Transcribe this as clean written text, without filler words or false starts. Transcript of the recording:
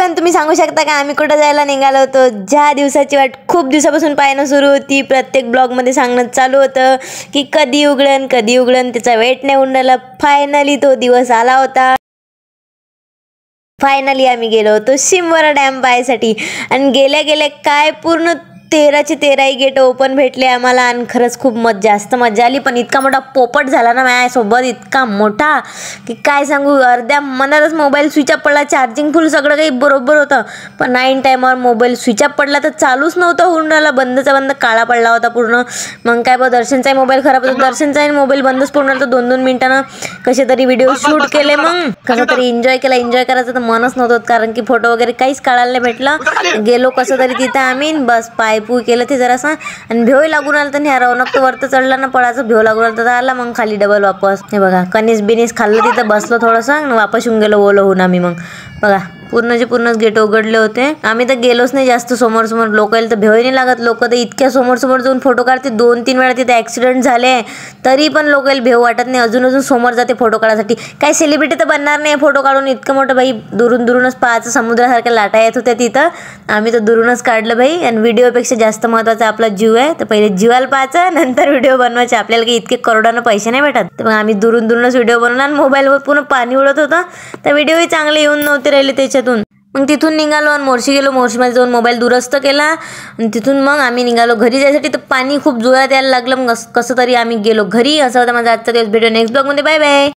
आणि तुम्ही सांगू शकता का आम्ही कुठं जायला निघालो होतो? ज्या दिवसाची वाट खूप दिवसापासून पाहणं सुरू होती, प्रत्येक ब्लॉगमध्ये सांगणं चालू होतं की कधी उघडन कधी उघडन, त्याचा वेट नाही उडला. फायनली तो दिवस आला होता. फायनली आम्ही गेलो होतो शिमवरा डॅम पाहायसाठी आणि गेल्या गेल्या काय पूर्ण 13चे 13ही गेट ओपन भेटले आम्हाला आणि खरंच खूप जास्त मजा आली. पण इतका मोठा पोपट झाला ना माझ्यासोबत, इतका मोठा की काय सांगू. अर्ध्या मनातच मोबाईल स्विच ऑफ पडला, चार्जिंग फुल सगळं काही बरोबर होतं, पण ऐन टायमावर मोबाईल स्विच ऑफ पडला तर चालूच नव्हता होऊन राहिला. बंदचा बंद काळा पडला होता पूर्ण. मग काय बघ, दर्शनचाही मोबाईल खराब होता, दर्शनचाही मोबाईल बंदच पडून राहिला. 2-2 मिनिटानं कसे तरी व्हिडिओ शूट केले, मग कसं तरी एन्जॉय केला. एन्जॉय करायचं तर मनच नव्हतं कारण की फोटो वगैरे काहीच काढायला नाही भेटलं. गेलो कसं तरी तिथं आम्ही, बस पायपू केलं ते जरासं आणि भेव लागून आलं. तर ह्या रौनक तर वरतं चढला ना, पळाचं भेव लागून आलं तर आला मग खाली डबल वापस. हे बघा, कणीस बिनीस खाल्लं तिथं, बसलो थोडंसं, वापस येऊन गेलो ओलं होऊन आम्ही. मग बघा पूर्णचे पूर्णच गेट उघडले होते. आम्ही तर गेलोच नाही जास्त समोर समोर. लोकांना तर भेव नाही लागत. लोक तर इतक्या समोर समोर जाऊन फोटो काढते. 2-3 वेळा तिथे ॲक्सिडेंट झाले तरी पण लोकांना भेव वाटत नाही. अजून समोर जाते फोटो काढायसाठी. काही सेलिब्रिटी तर बनणार नाही फोटो काढून. इतकं मोठं बाई दुरूनच पाहायचं, समुद्रासारख्या लाटा येत होत्या तिथं. आम्ही तर दुरूनच काढलं बाई. आणि व्हिडिओपेक्षा जास्त महत्त्वाचा आपला जीव आहे, तर पहिले जीवाला पाहायचं नंतर व्हिडिओ बनवायचे. आपल्याला काही इतके करोडानं पैसे नाही भेटत. तर मग आम्ही दुरूनच व्हिडिओ बनवला आणि मोबाईलवर पूर्ण पाणी उडत होतं, तर व्हिडिओही चांगले येऊन नव्हते राहिले त्याच्यातून. मग तिथून निघालो आणि मोर्शी गेलो. मोर्शीमध्ये जाऊन मोबाईल दुरुस्त केला आणि तिथून मग आम्ही निघालो घरी जायसाठी. तर पाणी खूप जोरात यायला लागलं. मग कसं तरी आम्ही गेलो घरी. असं होतं माझा आजचा दिवस. भेटू नेक्स्ट ब्लॉगमध्ये. Bye bye.